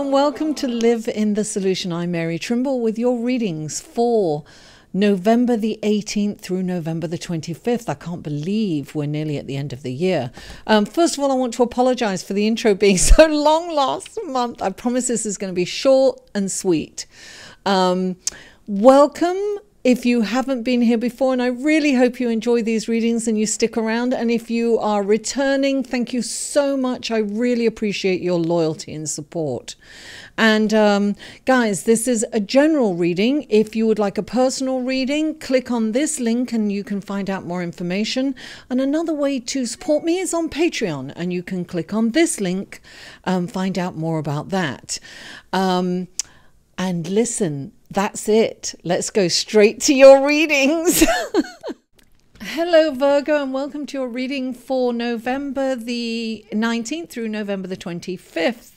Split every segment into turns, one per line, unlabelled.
and welcome to Live in the Solution. I'm Mary Trimble with your readings for November the 18th through November the 25th. I can't believe we're nearly at the end of the year. First of all, I want to apologize for the intro being so long last month. I promise this is going to be short and sweet. Welcome if you haven't been here before, and I really hope you enjoy these readings and you stick around. And if you are returning, thank you so much. I really appreciate your loyalty and support. And guys, this is a general reading. If you would like a personal reading, click on this link and you can find out more information. And another way to support me is on Patreon, and you can click on this link and find out more about that. And listen, that's it. Let's go straight to your readings. Hello, Virgo, and welcome to your reading for November the 19th through November the 25th.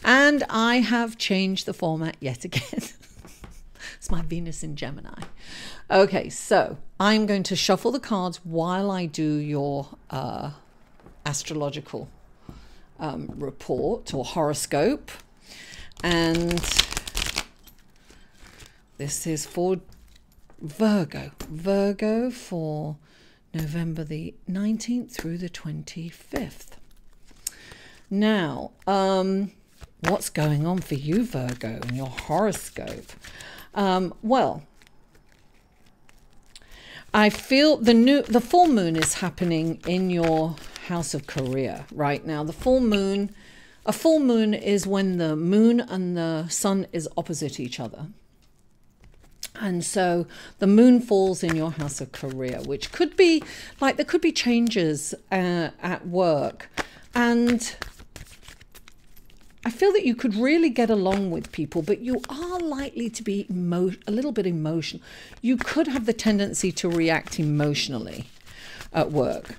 And I have changed the format yet again. It's my Venus in Gemini. Okay, so I'm going to shuffle the cards while I do your astrological report or horoscope. And this is for Virgo. Virgo for November the 19th through the 25th. Now, what's going on for you, Virgo, in your horoscope? Well, I feel the full moon is happening in your house of career right now. The full moon, a full moon is when the moon and the sun is opposite each other. And so the moon falls in your house of career, which could be like there could be changes at work. And I feel that you could really get along with people, but you are likely to be a little bit emotional. You could have the tendency to react emotionally at work.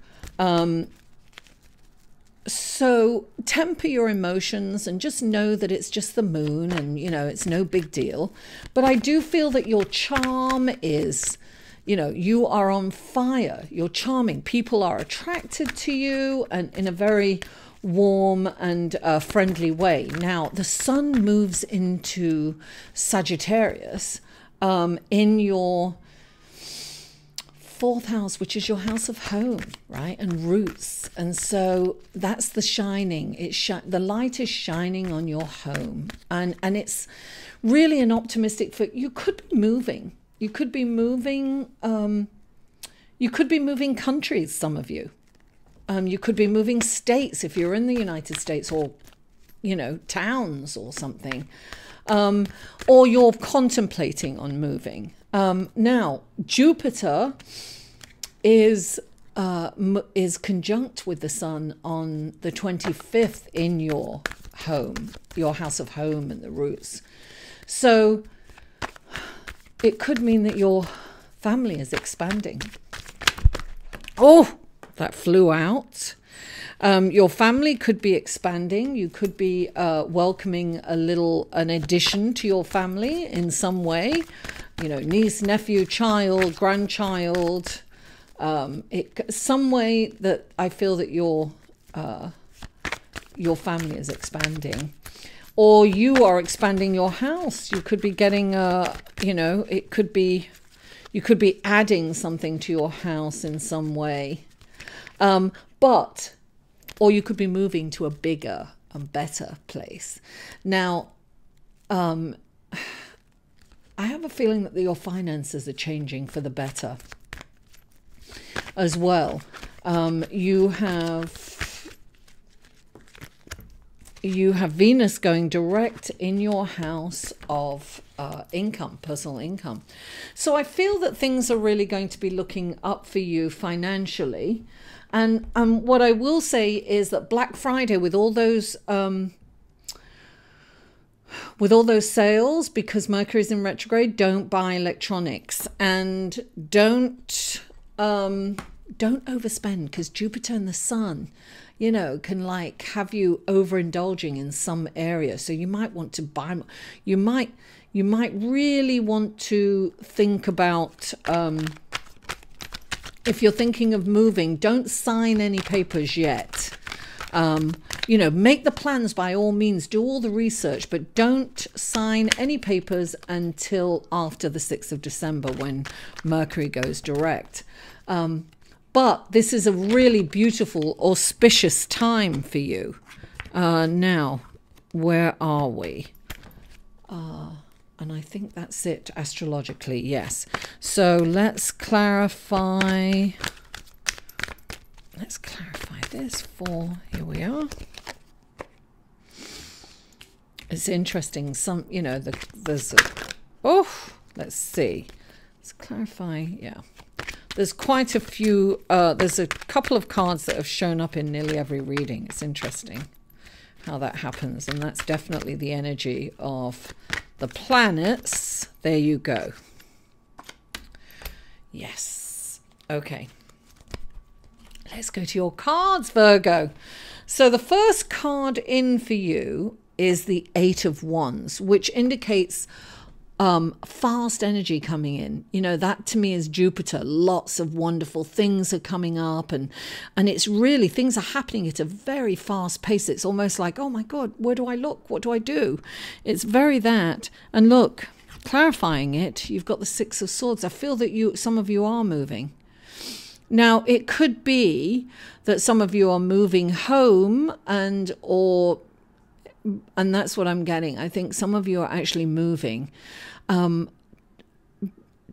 So temper your emotions and just know that it's just the moon and, you know, it's no big deal. But I do feel that your charm is, you know, you are on fire. You're charming. People are attracted to you and in a very warm and friendly way. Now, the sun moves into Sagittarius in your fourth house, which is your house of home, right, and roots. And so that's the shining. The light is shining on your home, and it's really an optimistic. You could be moving. You could be moving. You could be moving countries. Some of you. You could be moving states if you're in the United States, or, you know, towns or something, or you're contemplating on moving. Now, Jupiter is conjunct with the sun on the 25th in your home, your house of home and the roots. So it could mean that your family is expanding. Oh, that flew out. Your family could be expanding. You could be welcoming an addition to your family in some way. You know, niece, nephew, child, grandchild. Some way that I feel that your family is expanding, or you are expanding your house. You could be getting you know, it could be you could be adding something to your house in some way. Or you could be moving to a bigger and better place. Now, I have a feeling that your finances are changing for the better as well. You have Venus going direct in your house of income, personal income. So I feel that things are really going to be looking up for you financially. And what I will say is that Black Friday, with all those sales, because Mercury's in retrograde, don't buy electronics, and don't overspend, because Jupiter and the sun, you know, can like have you overindulging in some area. So you might want to buy. You might really want to think about. If you're thinking of moving, don't sign any papers yet. You know, make the plans by all means, do all the research, but don't sign any papers until after the 6th of December when Mercury goes direct. But this is a really beautiful, auspicious time for you. Now, where are we? And I think that's it astrologically, yes. So let's clarify. Let's clarify this for, here we are. It's interesting. Some, you know, there's a, let's see. Let's clarify, yeah. There's quite a few, there's a couple of cards that have shown up in nearly every reading. It's interesting how that happens. And that's definitely the energy of the planets. There you go. Yes. Okay. Let's go to your cards, Virgo. So the first card in for you is the 8 of Wands, which indicates fast energy coming in. You know, that to me is Jupiter. Lots of wonderful things are coming up, and it's really, things are happening at a very fast pace. It's almost like, oh my God, where do I look? What do I do? It's very that. And look, clarifying it, you've got the 6 of Swords. I feel that some of you are moving. Now, it could be that some of you are moving home and that's what I'm getting. I think some of you are actually moving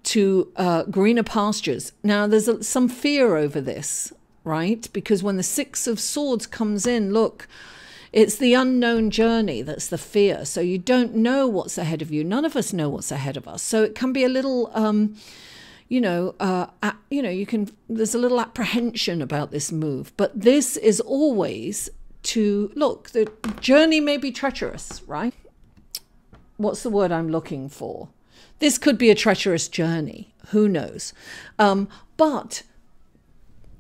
to greener pastures. Now, there's some fear over this, right? Because when the 6 of Swords comes in, look, it's the unknown journey that's the fear. So you don't know what's ahead of you. None of us know what's ahead of us. So it can be a little... there's a little apprehension about this move, but this is always to look, the journey may be treacherous, right? What's the word I'm looking for? This could be a treacherous journey. Who knows? But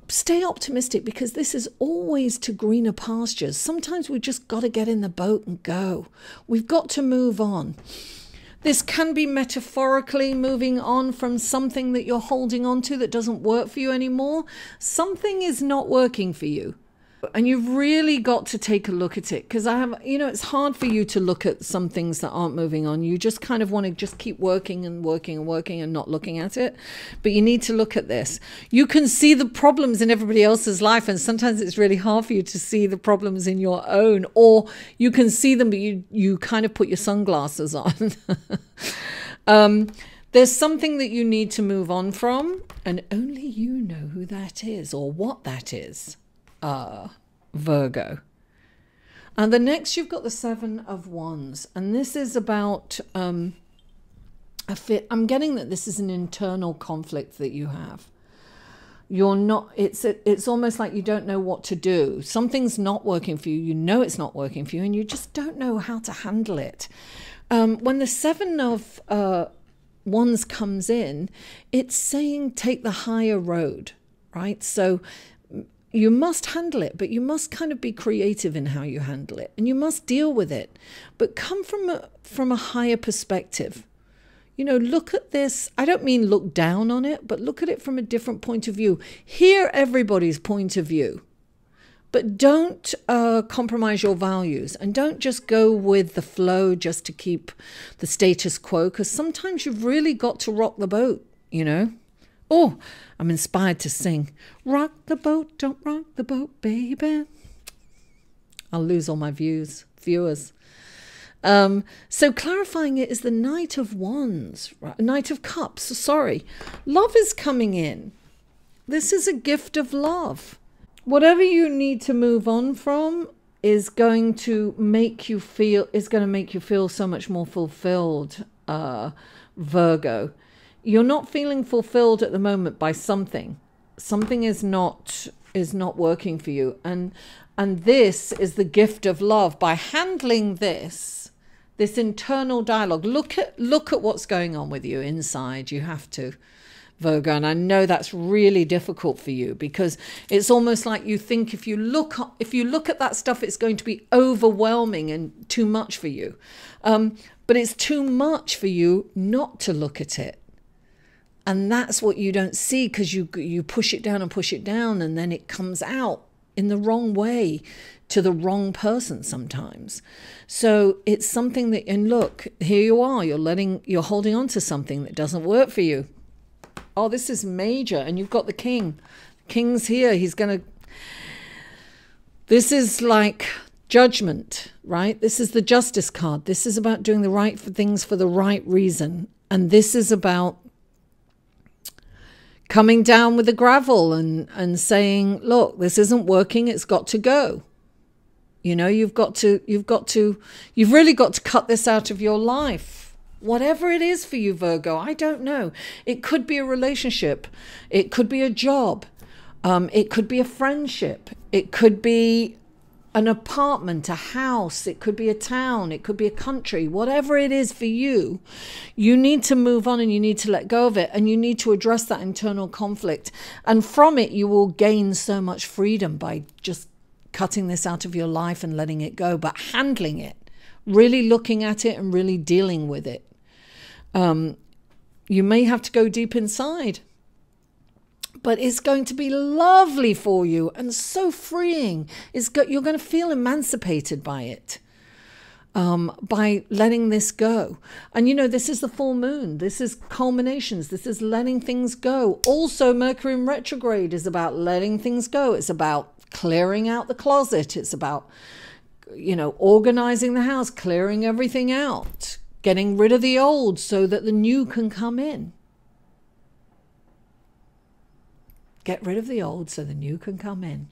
stay optimistic, because this is always to greener pastures. Sometimes we just got to get in the boat and go. We've got to move on. This can be metaphorically moving on from something that you're holding on to that doesn't work for you anymore. Something is not working for you. And you've really got to take a look at it, because it's hard for you to look at some things that aren't moving on. You just kind of want to just keep working and working and working and not looking at it. But you need to look at this. You can see the problems in everybody else's life, and sometimes it's really hard for you to see the problems in your own, or you can see them, but you kind of put your sunglasses on. There's something that you need to move on from, and only you know who that is or what that is. Virgo. And the next, you've got the 7 of Wands, and this is about a fit. I'm getting that this is an internal conflict that you have. You're not, it's almost like you don't know what to do. Something's not working for you. You know it's not working for you, and you just don't know how to handle it. When the 7 of Wands comes in, it's saying take the higher road, right? So you must handle it, but you must kind of be creative in how you handle it, and you must deal with it, but come from a higher perspective. You know, look at this. I don't mean look down on it, but look at it from a different point of view. Hear everybody's point of view, but don't compromise your values, and don't just go with the flow just to keep the status quo, because sometimes you've really got to rock the boat, you know. Oh, I'm inspired to sing. Rock the boat, don't rock the boat, baby. I'll lose all my viewers. So clarifying it is the Knight of Wands, right? Knight of Cups, sorry. Love is coming in. This is a gift of love. Whatever you need to move on from is going to make you feel so much more fulfilled, Virgo. You're not feeling fulfilled at the moment by something. Something is not working for you. And this is the gift of love. By handling this internal dialogue, look at what's going on with you inside. You have to, Virgo. And I know that's really difficult for you, because it's almost like you think if you look at that stuff, it's going to be overwhelming and too much for you. But it's too much for you not to look at it. And that's what you don't see, because you push it down and push it down, and then it comes out, in the wrong way to the wrong person sometimes. So it's something that, and look, here you are, you're holding on to something that doesn't work for you. Oh, this is major. And you've got the king. King's here. This is like judgment, right? This is the justice card. This is about doing the right things for the right reason. And this is about coming down with the gravel and saying, look, this isn't working. It's got to go. You know, you've really got to cut this out of your life. Whatever it is for you, Virgo, I don't know. It could be a relationship. It could be a job. It could be a friendship. It could be an apartment, a house. It could be a town. It could be a country. Whatever it is for you, you need to move on and you need to let go of it. And you need to address that internal conflict. And from it, you will gain so much freedom by just cutting this out of your life and letting it go, but handling it, really looking at it and really dealing with it. You may have to go deep inside, but it's going to be lovely for you and so freeing. You're going to feel emancipated by it, by letting this go. And, you know, this is the full moon. This is culminations. This is letting things go. Also, Mercury in retrograde is about letting things go. It's about clearing out the closet. It's about, you know, organizing the house, clearing everything out, getting rid of the old so that the new can come in. Get rid of the old so the new can come in.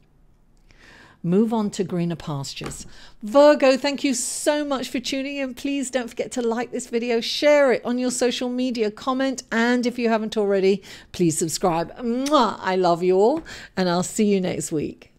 Move on to greener pastures. Virgo, thank you so much for tuning in. Please don't forget to like this video, share it on your social media, comment, and if you haven't already, please subscribe. Mwah! I love you all, and I'll see you next week.